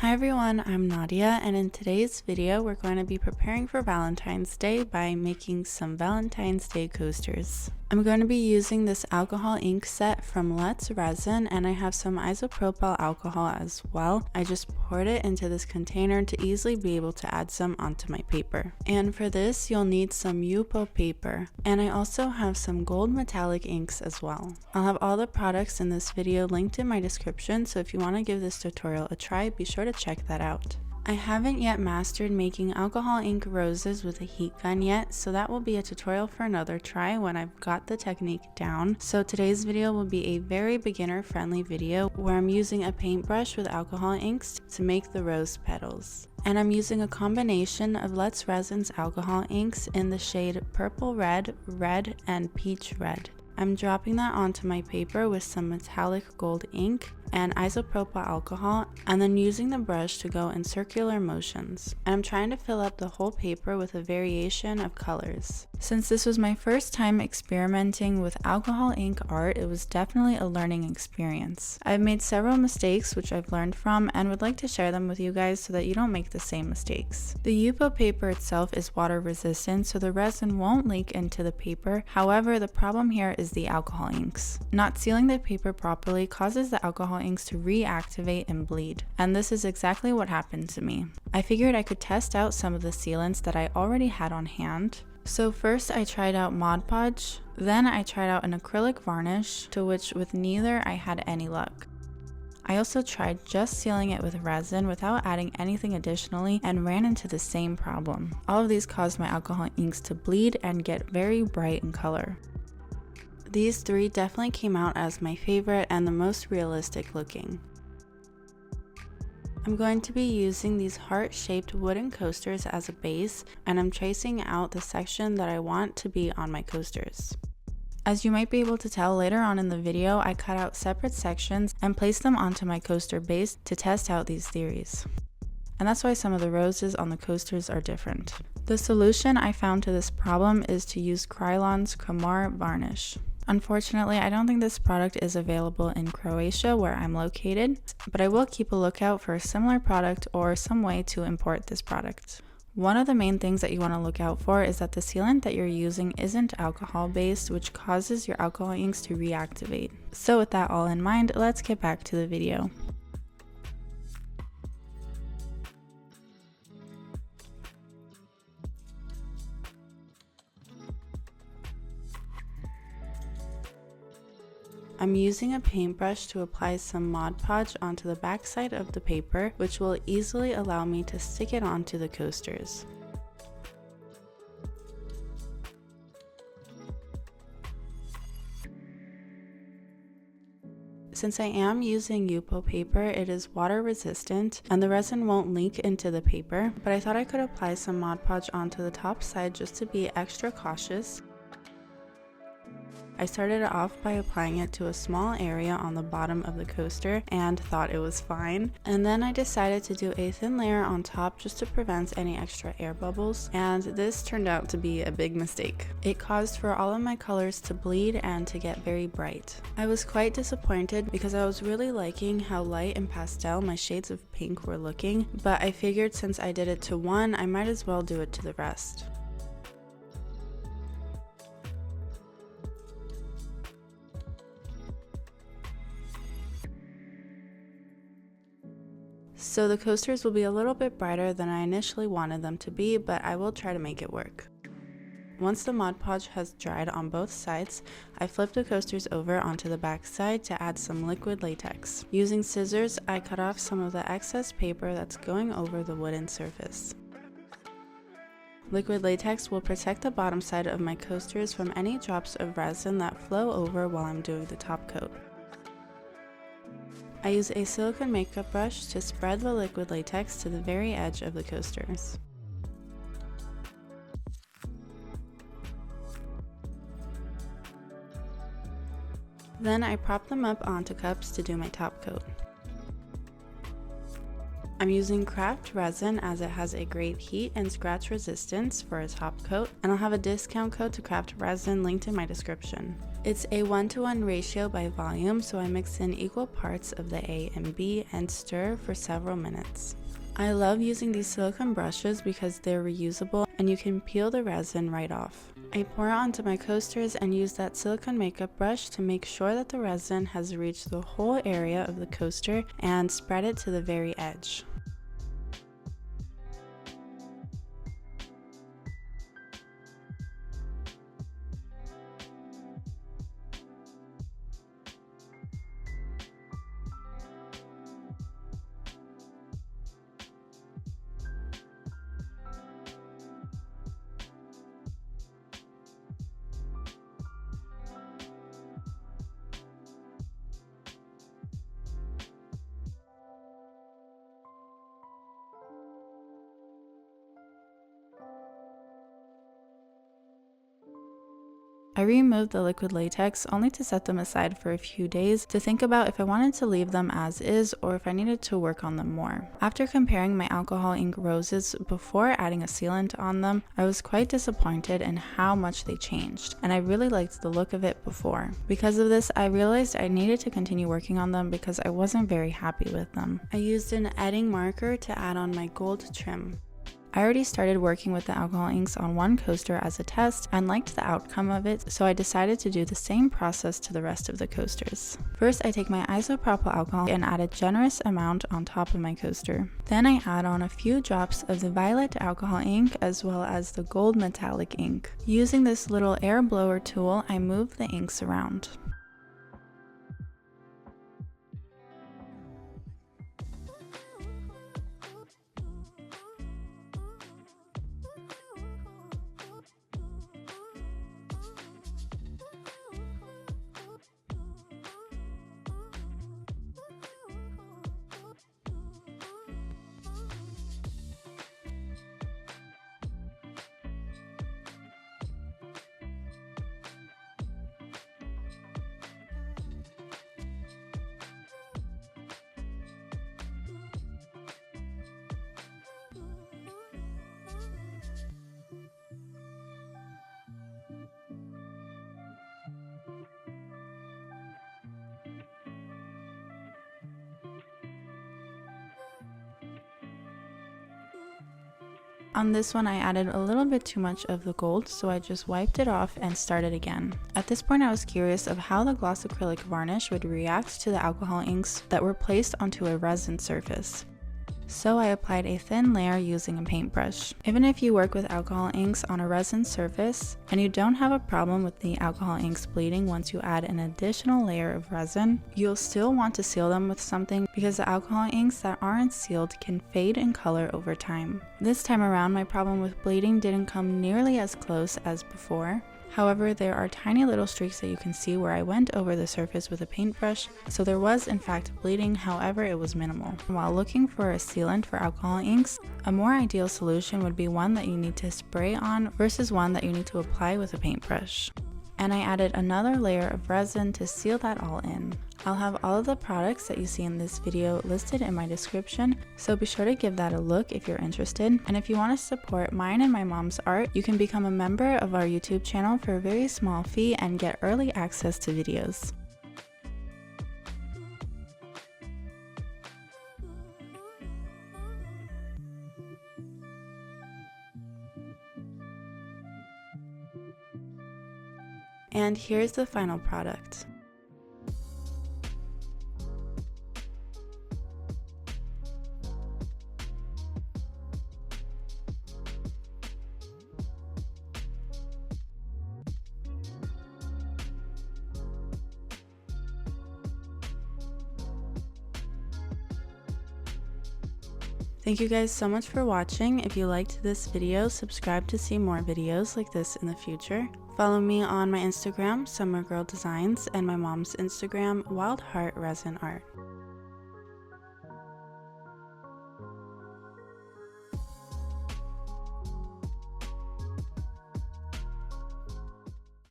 Hi everyone, I'm Nadia, and in today's video we're going to be preparing for Valentine's Day by making some Valentine's Day coasters. I'm going to be using this alcohol ink set from Resin, and I have some isopropyl alcohol as well. I just poured it into this container to easily be able to add some onto my paper. And for this you'll need some Yupo paper, and I also have some gold metallic inks as well. I'll have all the products in this video linked in my description, so if you want to give this tutorial a try, be sure to check that out. I haven't yet mastered making alcohol ink roses with a heat gun yet, so that will be a tutorial for another try when I've got the technique down. So today's video will be a very beginner friendly video where I'm using a paintbrush with alcohol inks to make the rose petals. And I'm using a combination of Resin's alcohol inks in the shade Purple Red, Red, and Peach Red. I'm dropping that onto my paper with some metallic gold ink and isopropyl alcohol, and then using the brush to go in circular motions. And I'm trying to fill up the whole paper with a variation of colors. Since this was my first time experimenting with alcohol ink art, it was definitely a learning experience. I've made several mistakes which I've learned from and would like to share them with you guys so that you don't make the same mistakes. The Yupo paper itself is water resistant, so the resin won't leak into the paper. However, the problem here is the alcohol inks. Not sealing the paper properly causes the alcohol inks to reactivate and bleed, and this is exactly what happened to me. I figured I could test out some of the sealants that I already had on hand. So first I tried out Mod Podge, then I tried out an acrylic varnish, to which with neither I had any luck. I also tried just sealing it with resin without adding anything additionally and ran into the same problem. All of these caused my alcohol inks to bleed and get very bright in color. These three definitely came out as my favorite and the most realistic looking. I'm going to be using these heart-shaped wooden coasters as a base, and I'm tracing out the section that I want to be on my coasters. As you might be able to tell later on in the video, I cut out separate sections and placed them onto my coaster base to test out these theories. And that's why some of the roses on the coasters are different. The solution I found to this problem is to use Krylon's Cromar varnish. Unfortunately, I don't think this product is available in Croatia where I'm located, but I will keep a lookout for a similar product or some way to import this product. One of the main things that you want to look out for is that the sealant that you're using isn't alcohol based, which causes your alcohol inks to reactivate. So with that all in mind, let's get back to the video. I'm using a paintbrush to apply some Mod Podge onto the backside of the paper, which will easily allow me to stick it onto the coasters. Since I am using Yupo paper, it is water resistant and the resin won't leak into the paper, but I thought I could apply some Mod Podge onto the top side just to be extra cautious. I started off by applying it to a small area on the bottom of the coaster and thought it was fine. And then I decided to do a thin layer on top just to prevent any extra air bubbles, and this turned out to be a big mistake. It caused for all of my colors to bleed and to get very bright. I was quite disappointed because I was really liking how light and pastel my shades of pink were looking, but I figured since I did it to one, I might as well do it to the rest. So the coasters will be a little bit brighter than I initially wanted them to be, but I will try to make it work. Once the Mod Podge has dried on both sides, I flipped the coasters over onto the back side to add some liquid latex. Using scissors, I cut off some of the excess paper that's going over the wooden surface. Liquid latex will protect the bottom side of my coasters from any drops of resin that flow over while I'm doing the top coat. I use a silicone makeup brush to spread the liquid latex to the very edge of the coasters. Then I prop them up onto cups to do my top coat. I'm using craft resin as it has a great heat and scratch resistance for a top coat, and I'll have a discount code to craft resin linked in my description. It's a 1-to-1 ratio by volume, so I mix in equal parts of the A and B and stir for several minutes. I love using these silicone brushes because they're reusable and you can peel the resin right off. I pour it onto my coasters and use that silicone makeup brush to make sure that the resin has reached the whole area of the coaster and spread it to the very edge. I removed the liquid latex only to set them aside for a few days to think about if I wanted to leave them as is or if I needed to work on them more. After comparing my alcohol ink roses before adding a sealant on them, I was quite disappointed in how much they changed, and I really liked the look of it before. Because of this, I realized I needed to continue working on them because I wasn't very happy with them. I used an edding marker to add on my gold trim. I already started working with the alcohol inks on one coaster as a test and liked the outcome of it, so I decided to do the same process to the rest of the coasters. First, I take my isopropyl alcohol and add a generous amount on top of my coaster. Then I add on a few drops of the violet alcohol ink as well as the gold metallic ink. Using this little air blower tool, I move the inks around. On this one, I added a little bit too much of the gold, so I just wiped it off and started again. At this point, I was curious of how the gloss acrylic varnish would react to the alcohol inks that were placed onto a resin surface. So I applied a thin layer using a paintbrush. Even if you work with alcohol inks on a resin surface and you don't have a problem with the alcohol inks bleeding once you add an additional layer of resin, you'll still want to seal them with something because the alcohol inks that aren't sealed can fade in color over time. This time around, my problem with bleeding didn't come nearly as close as before. However, there are tiny little streaks that you can see where I went over the surface with a paintbrush, so there was in fact bleeding, however it was minimal. While looking for a sealant for alcohol inks, a more ideal solution would be one that you need to spray on versus one that you need to apply with a paintbrush. And I added another layer of resin to seal that all in. I'll have all of the products that you see in this video listed in my description, so be sure to give that a look if you're interested. And if you want to support mine and my mom's art, you can become a member of our YouTube channel for a very small fee and get early access to videos. And here's the final product. Thank you guys so much for watching. If you liked this video, subscribe to see more videos like this in the future. Follow me on my Instagram, Summer Girl Designs, and my mom's Instagram, Wild Heart Resin Art.